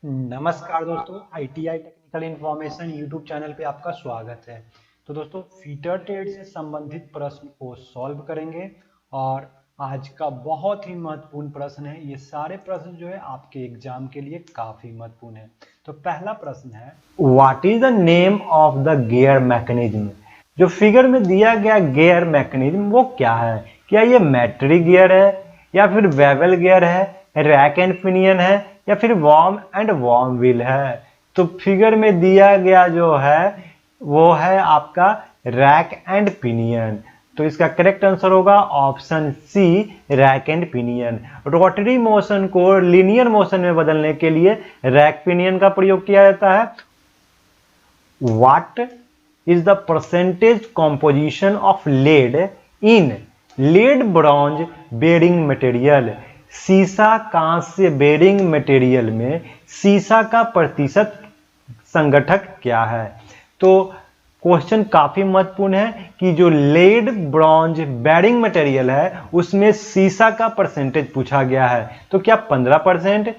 नमस्कार दोस्तों, ITI technical information YouTube channel पे आपका स्वागत है। तो दोस्तों, फीटर ट्रेड से संबंधित प्रश्न को सॉल्व करेंगे और आज का बहुत ही महत्वपूर्ण प्रश्न है। ये सारे प्रश्न जो है आपके एग्जाम के लिए काफी महत्वपूर्ण है। तो पहला प्रश्न है, what is the name of the gear mechanism. जो फिगर में दिया गया गियर मैकेनिज्म वो क्या है? क्या ये मैट्रिक गियर है, या फिर बेवल गियर है, रैक एंड पिनियन है, या फिर वॉर्म एंड वॉर्म व्हील है? तो फिगर में दिया गया जो है वो है आपका रैक एंड पिनियन। तो इसका करेक्ट आंसर होगा option C, rack and pinion. Rotary motion को लीनियर मोशन में बदलने के लिए रैक पिनियन का प्रयोग किया जाता है। What is the percentage composition of lead in lead bronze bearing material. सीसा कांस्य बेरिंग मटेरियल में सीसा का प्रतिशत संगठक क्या है? तो क्वेश्चन काफी महत्वपूर्ण है कि जो लेड ब्रॉन्ज बेरिंग मटेरियल है उसमें सीसा का परसेंटेज पूछा गया है। तो क्या 15%,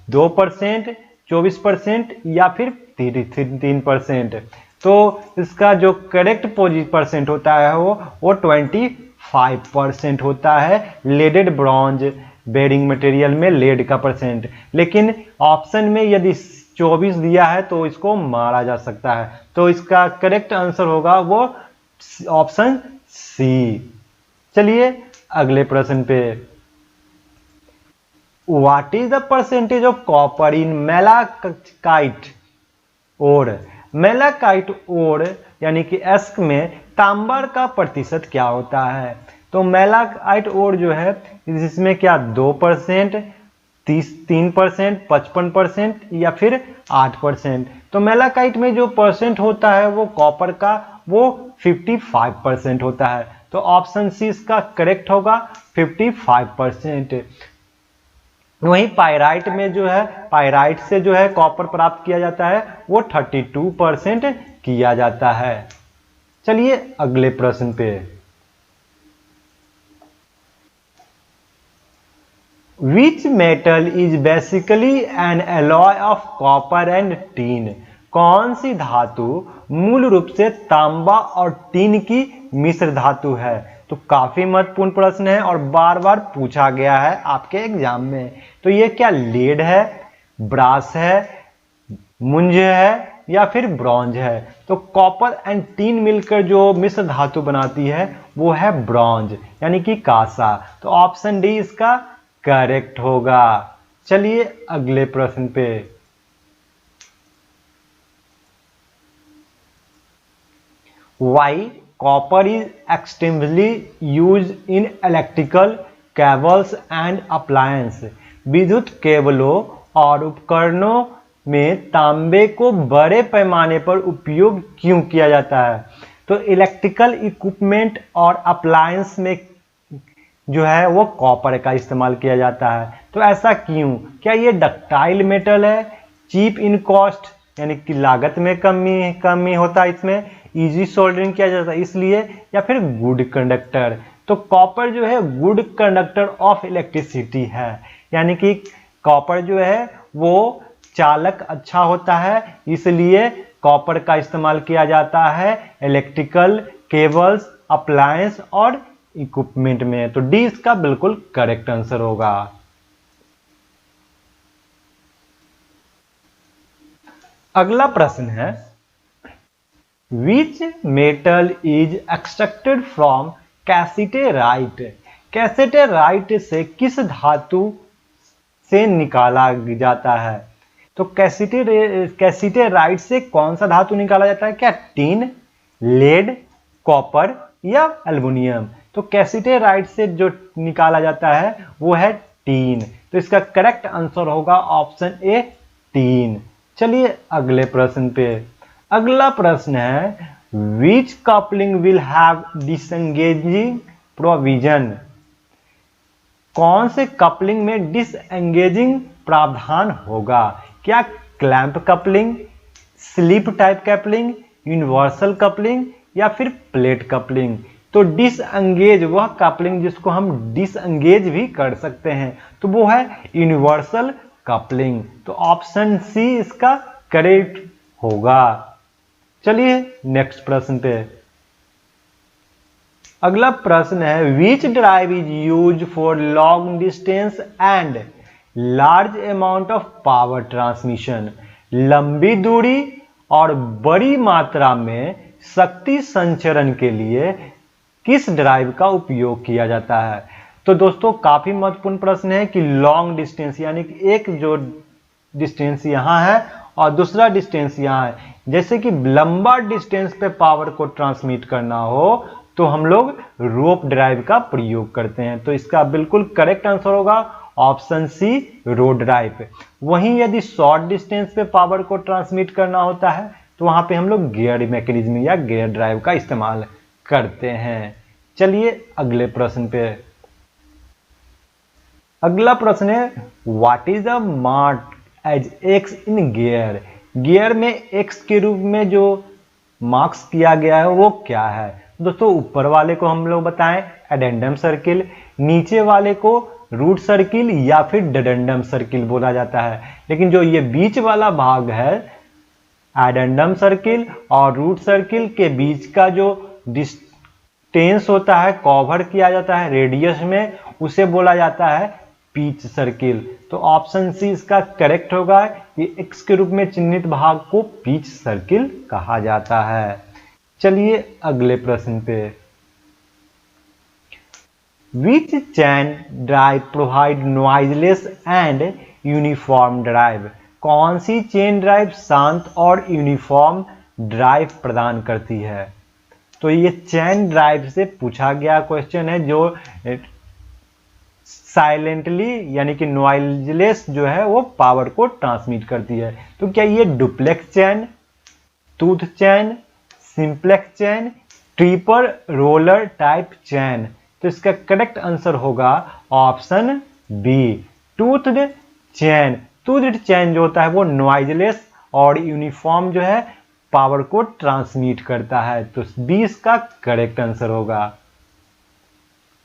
2%, 24% या फिर 3%? तो इसका जो करेक्ट परसेंट होता है वो 25% होता है लेडेड ब्रॉन्ज बेरिंग मटेरियल में लेड का परसेंट। लेकिन ऑप्शन में यदि 24 दिया है तो इसको मारा जा सकता है। तो इसका करेक्ट आंसर होगा वो ऑप्शन सी। चलिए अगले प्रश्न पे, what is the percentage of copper in malachite ore. Malachite ore यानी कि एस्क में तांबर का प्रतिशत क्या होता है? तो मेलाकाइट ओर जो है जिसमें क्या 2%, 3%, 55% या फिर 8%? तो मेलाकाइट में जो परसेंट होता है वो कॉपर का वो 55% होता है। तो ऑप्शन सी इसका करेक्ट होगा 55%। वहीं पायराइट में जो है, पायराइट से जो है कॉपर प्राप्त किया जाता है वो 32% किया जाता है। चलिए अगले प्रश्न पे, Which metal is basically an alloy of copper and tin? कौन सी धातु मूल रूप से तांबा और टीन की मिश्र धातु है? तो काफी महत्वपूर्ण प्रश्न है और बार बार पूछा गया है आपके एग्जाम में। तो ये क्या लेड है, ब्रास है, मुंज है या फिर ब्रॉन्ज है? तो कॉपर एंड टीन मिलकर जो मिश्र धातु बनाती है वो है ब्रॉन्ज यानी कि कांसा। तो ऑप्शन डी इसका करेक्ट होगा। चलिए अगले प्रश्न पे, Y copper is extensively use in electrical cables and appliance. विद्युत केबलों और उपकरणों में तांबे को बड़े पैमाने पर उपयोग क्यों किया जाता है? तो इलेक्ट्रिकल इक्विपमेंट और अप्लायंस में जो है वो कॉपर का इस्तेमाल किया जाता है। तो ऐसा क्यों? क्या ये डक्टाइल मेटल है, चीप इन कॉस्ट यानी कि लागत में कमी होता है इसमें, इजी सोल्डरिंग किया जाता है इसलिए, या फिर गुड कंडक्टर? तो कॉपर जो है गुड कंडक्टर ऑफ इलेक्ट्रिसिटी है, यानी कि कॉपर जो है वो चालक अच्छा होता है, इसलिए कॉपर का इस्तेमाल किया जाता है इलेक्ट्रिकल केबल्स, अप्लायंस और इक्विपमेंट में। तो डी इसका बिल्कुल करेक्ट आंसर होगा। अगला प्रश्न है, which metal is extracted from cassiterite. Cassiterite से किस धातु से निकाला जाता है? तो कैसिटेराइट से कौन सा धातु निकाला जाता है? क्या टीन, लेड, कॉपर या एल्युमिनियम? तो कैसिटेराइट से जो निकाला जाता है वो है टीन। तो इसका करेक्ट आंसर होगा ऑप्शन ए, टीन। चलिए अगले प्रश्न पे, अगला प्रश्न है, विच कपलिंग विल हैव डिसएंगेजिंग प्रोविजन। कौन से कपलिंग में डिसएंगेजिंग प्रावधान होगा? क्या clamp coupling, slip type coupling, universal coupling या फिर प्लेट कपलिंग? तो डिसएंगेज वह कपलिंग जिसको हम डिसएंगेज भी कर सकते हैं, तो वो है यूनिवर्सल कपलिंग। तो ऑप्शन सी इसका करेक्ट होगा। चलिए नेक्स्ट प्रश्न पे। अगला प्रश्न है which drive is use for long distance and large amount of power transmission. लंबी दूरी और बड़ी मात्रा में शक्ति संचरण के लिए किस ड्राइव का उपयोग किया जाता है। तो दोस्तों काफी महत्वपूर्ण प्रश्न है कि लॉन्ग डिस्टेंस यानी कि एक जो डिस्टेंस यहां है और दूसरा डिस्टेंस यहां है, जैसे कि लंबा डिस्टेंस पे पावर को ट्रांसमिट करना हो तो हम लोग रोप ड्राइव का प्रयोग करते हैं। तो इसका बिल्कुल करेक्ट आंसर होगा ऑप्शन सी रोड ड्राइव। वहीं यदि शॉर्ट डिस्टेंस पे पावर को ट्रांसमिट करना होता है तो वहां पे हम लोग गियर मैकेनिज्म या गियर ड्राइव का इस्तेमाल करते हैं। चलिए अगले प्रश्न पे। अगला प्रश्न है what is the mark as X in gear. Gear में एक्स के रूप में जो मार्क्स किया गया है वो क्या है। दोस्तों ऊपर वाले को हम लोग बताएं एडेंडम सर्किल, नीचे वाले को रूट सर्किल या फिर डेडेंडम सर्किल बोला जाता है। लेकिन जो ये बीच वाला भाग है एडेंडम सर्किल और रूट सर्किल के बीच का जो डिस्टेंस होता है कवर किया जाता है रेडियस में, उसे बोला जाता है पिच सर्किल। तो ऑप्शन सी इसका करेक्ट होगा कि एक्स के रूप में चिन्हित भाग को पिच सर्किल कहा जाता है। चलिए अगले प्रश्न पे। Which chain drive provide noiseless and uniform drive. कौन सी चेन ड्राइव शांत और यूनिफॉर्म ड्राइव प्रदान करती है। तो ये चैन ड्राइव से पूछा गया क्वेश्चन है जो साइलेंटली यानी कि नॉइजलेस जो है वो पावर को ट्रांसमिट करती है। तो क्या ये डुप्लेक्स चैन, टूथ चैन, सिंप्लेक्स चैन, ट्रिपल रोलर टाइप चैन। तो इसका करेक्ट आंसर होगा ऑप्शन बी टूथड चैन। टूथड चैन जो होता है वो नॉइजलेस और यूनिफॉर्म जो है पावर को ट्रांसमिट करता है। तो बी इसका करेक्ट आंसर होगा।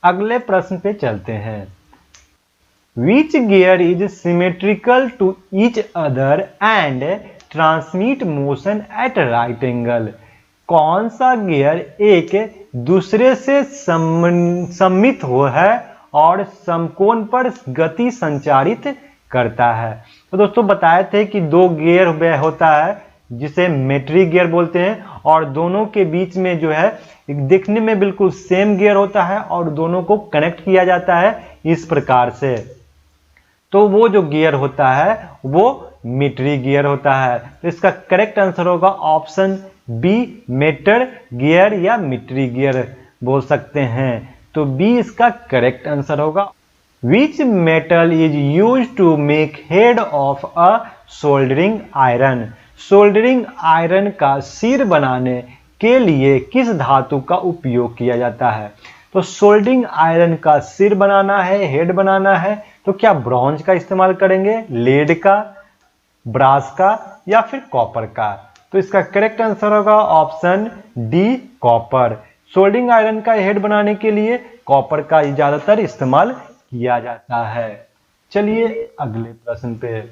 अगले प्रश्न पे चलते हैं। Which gear is symmetrical to each other and transmit motion at right angle। कौन सा गियर एक दूसरे से सममित हो है और समकोण पर गति संचारित करता है। तो दोस्तों बताए थे कि दो गियर होता है जिसे मेट्रिक गियर बोलते हैं और दोनों के बीच में जो है देखने में बिल्कुल सेम गियर होता है और दोनों को कनेक्ट किया जाता है इस प्रकार से। तो वो जो गियर होता है वो मीट्रिक गियर होता है। तो इसका करेक्ट आंसर होगा ऑप्शन बी मेटर गियर या मीट्रिक गियर बोल सकते हैं। तो बी इसका करेक्ट आंसर होगा। Which metal is use to make head of a soldering iron. Soldering iron का सिर बनाने के लिए किस धातु का उपयोग किया जाता है। तो सोल्डरिंग आयरन का सिर बनाना है, हेड बनाना है, तो क्या ब्रॉन्ज का इस्तेमाल करेंगे, लेड का, ब्रास का या फिर कॉपर का। तो इसका करेक्ट आंसर होगा option D copper. Soldering iron का हेड बनाने के लिए कॉपर का ज्यादातर इस्तेमाल किया जाता है। चलिए अगले प्रश्न पे।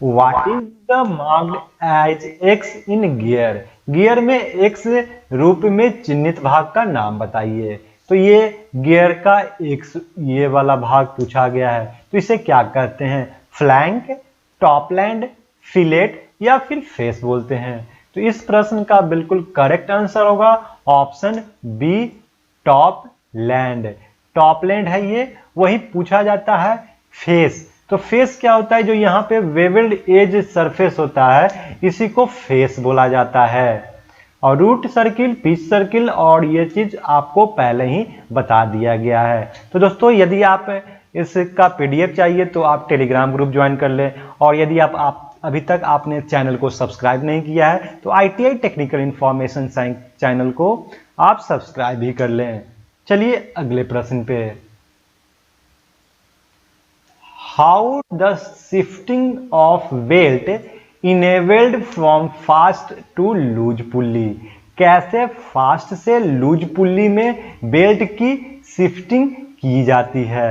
What is the marked as X in gear। Gear में X रूप में चिन्हित भाग का नाम बताइए। तो ये गियर का X ये वाला भाग पूछा गया है, तो इसे क्या कहते हैं, फ्लैंक, टॉपलैंड, फिलेट या फिर फेस बोलते हैं। तो इस प्रश्न का बिल्कुल करेक्ट आंसर होगा option B top land. Top land है ये, वही पूछा जाता है फेस। तो फेस क्या होता है, जो यहाँ पे वेवल्ड एज सरफेस होता है इसी को फेस बोला जाता है। और रूट सर्किल, पिच सर्किल और ये चीज आपको पहले ही बता दिया गया है। तो दोस्तों यदि आप इसका पीडीएफ चाहिए तो आप टेलीग्राम ग्रुप ज्वाइन कर लें, और यदि आप अभी तक आपने चैनल को सब्सक्राइब नहीं किया है तो आईटीआई टेक्निकल इंफॉर्मेशन चैनल को आप सब्सक्राइब भी कर लें। चलिए अगले प्रश्न पे। How the shifting of belt enabled from fast to loose pulley. कैसे फास्ट से लूज पुल्ली में बेल्ट की शिफ्टिंग की जाती है।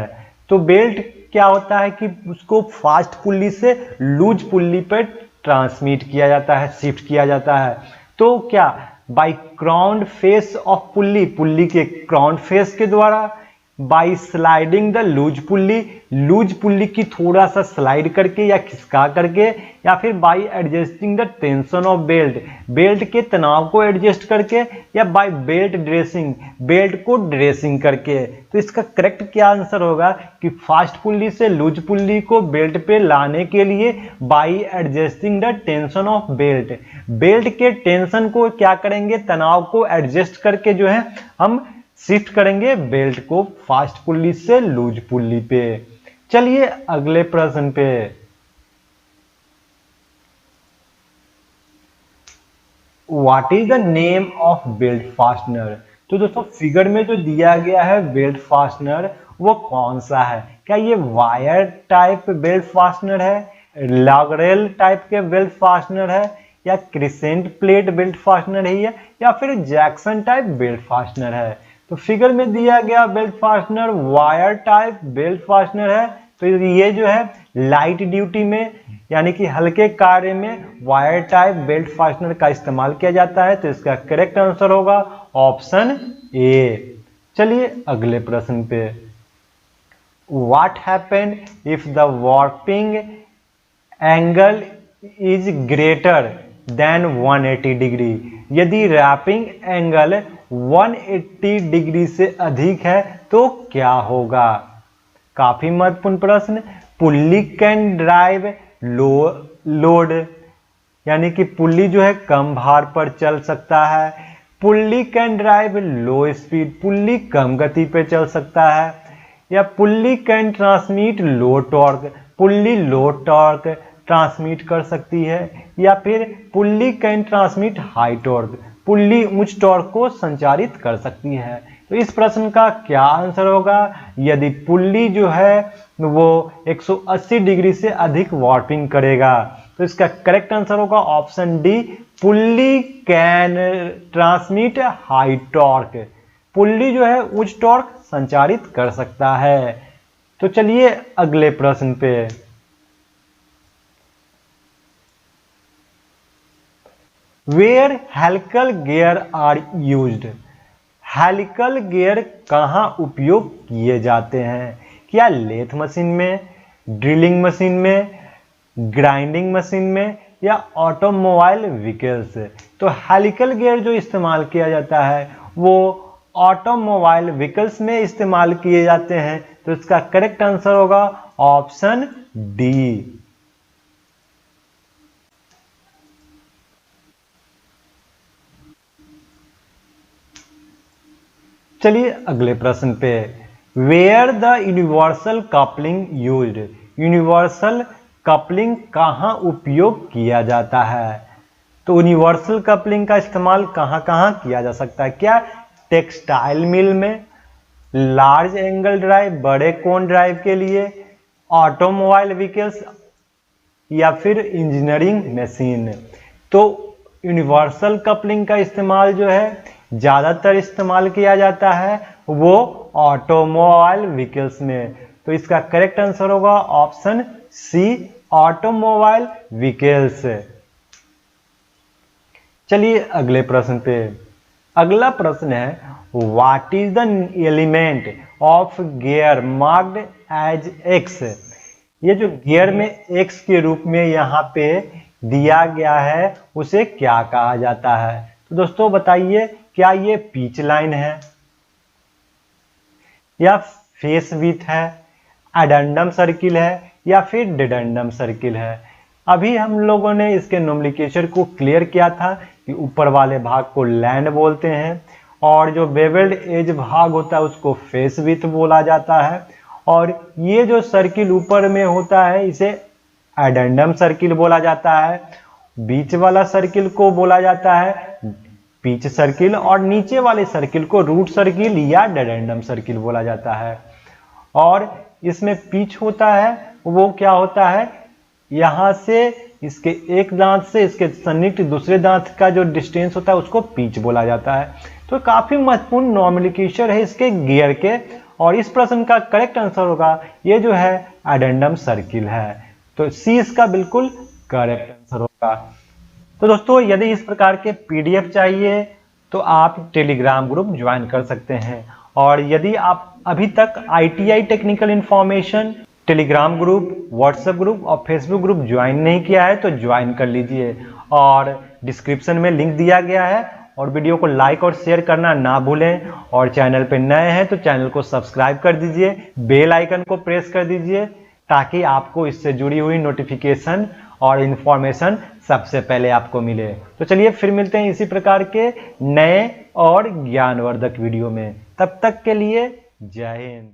तो बेल्ट क्या होता है कि उसको फास्ट पुल्ली से लूज पुल्ली पर ट्रांसमिट किया जाता है, शिफ्ट किया जाता है। तो क्या by crown face of pulley, pulley के क्राउन फेस के द्वारा, by sliding the loose pulley की थोड़ा सा स्लाइड करके या खिसका करके, या फिर by adjusting the tension of belt, belt के तनाव को एडजस्ट करके, या बाई बेल्ट ड्रेसिंग, बेल्ट को ड्रेसिंग करके। तो इसका करेक्ट क्या आंसर होगा कि फास्ट पुल्ली से लूज पुल्ली को बेल्ट पे लाने के लिए by adjusting the tension of belt, belt के टेंशन को क्या करेंगे, तनाव को एडजस्ट करके जो है हम शिफ्ट करेंगे बेल्ट को फास्ट पुल्ली से लूज पुल्ली पे। चलिए अगले प्रश्न पे। What is the name of belt fastener? तो दोस्तों फिगर में जो दिया गया है बेल्ट फास्टनर वो कौन सा है? क्या ये वायर टाइप बेल्ट फास्टनर है, लॉगरेल टाइप के बेल्ट फास्टनर है, या क्रिसेंट प्लेट बेल्ट फास्टनर है, या फिर जैक्सन टाइप बेल्ट फास्टनर है? तो फिगर में दिया गया belt fastener wire type belt fastener है। तो ये जो है लाइट ड्यूटी में यानी कि हल्के कार्य में वायर टाइप बेल्ट फास्टनर का इस्तेमाल किया जाता है। तो इसका करेक्ट आंसर होगा ऑप्शन ए। चलिए अगले प्रश्न पे। What happened if the warping angle is greater than 180 degree? यदि रैपिंग एंगल 180 डिग्री से अधिक है तो क्या होगा? काफी महत्वपूर्ण प्रश्न। पुल्ली कैन ड्राइव लोड यानी कि पुल्ली जो है कम भार पर चल सकता है। Pulley can drive low speed, pulley कम गति पर चल सकता है। या pulley can transmit low torque, pulley low torque transmit कर सकती है। या फिर pulley can transmit high torque, pulley उच्च टॉर्क को संचारित कर सकती है। तो इस प्रश्न का क्या आंसर होगा? यदि पुल्ली जो है वो 180 डिग्री से अधिक वार्पिंग करेगा तो इसका करेक्ट आंसर होगा option D, pulley can transmit high torque, pulley जो है उच्च टॉर्क संचारित कर सकता है। तो चलिए अगले प्रश्न पे। Where helical gear are used? Helical gear कहाँ उपयोग किए जाते हैं? क्या लेथ मशीन में, ड्रिलिंग मशीन में, ग्राइंडिंग मशीन में, या ऑटोमोबाइल व्हीकल्स? तो हेलिकल गियर जो इस्तेमाल किया जाता है वो ऑटोमोबाइल व्हीकल्स में इस्तेमाल किए जाते हैं। तो इसका करेक्ट आंसर होगा ऑप्शन डी। चलिए अगले प्रश्न पे। Where the universal coupling used? Universal coupling कहाँ उपयोग किया जाता है? तो यूनिवर्सल कपलिंग का इस्तेमाल कहाँ कहाँ किया जा सकता है? क्या टेक्सटाइल मिल में, लार्ज एंगल ड्राइव बड़े कोण ड्राइव के लिए, ऑटोमोबाइल व्हीकल्स, या फिर इंजीनियरिंग मशीन? तो यूनिवर्सल कपलिंग का इस्तेमाल जो है ज्यादातर इस्तेमाल किया जाता है वो ऑटोमोबाइल व्हीकल्स में। तो इसका करेक्ट आंसर होगा ऑप्शन सी, ऑटोमोबाइल व्हीकल्स। चलिए अगले प्रश्न पे। अगला प्रश्न है what is the element of gear marked as X? ये जो गियर में एक्स के रूप में यहाँ पे दिया गया है उसे क्या कहा जाता है? तो दोस्तों बताइए, क्या ये पिच लाइन है, या फेस विथ है, एडेंडम सर्किल है, या फिर डिडेंडम सर्किल है? अभी हम लोगों ने इसके नोमेनक्लेचर को क्लियर किया था कि ऊपर वाले भाग को लैंड बोलते हैं और जो बेवेल्ड एज भाग होता है उसको फेस विथ बोला जाता है, और ये जो सर्किल ऊपर में होता है इसे एडेंडम सर्किल बोला जाता है। बीच वाला सर्किल को बोला जाता है पिच सर्किल, और नीचे वाले सर्किल को रूट सर्किल या डेडेंडम सर्किल बोला जाता है। और इसमें पिच होता है वो क्या होता है, यहां से इसके एक दांत से इसके सन्निहित दूसरे दांत का जो डिस्टेंस होता है उसको पिच बोला जाता है। तो काफी महत्वपूर्ण नोमेनक्लेचर है इसके गियर के, और इस प्रश्न का करेक्ट आंसर होगा ये जो है एडेंडम सर्किल है। तो सी इसका बिल्कुल करेक्ट आंसर होगा। तो दोस्तों यदि इस प्रकार के पीडीएफ चाहिए तो आप टेलीग्राम ग्रुप ज्वाइन कर सकते हैं। और यदि आप अभी तक ITI technical information Telegram group, WhatsApp group और फेसबुक ग्रुप ज्वाइन नहीं किया है तो ज्वाइन कर लीजिए। और डिस्क्रिप्शन में लिंक दिया गया है। और वीडियो को लाइक और शेयर करना ना भूलें। और चैनल पर नए हैं तो चैनल को सब्सक्राइब कर दीजिए, बेल आइकन को प्रेस कर दीजिए ताकि आपको इससे जुड़ी हुई नोटिफिकेशन और इन्फॉर्मेशन सबसे पहले आपको मिले। तो चलिए फिर मिलते हैं इसी प्रकार के नए और ज्ञानवर्धक वीडियो में। तब तक के लिए जय हिंद।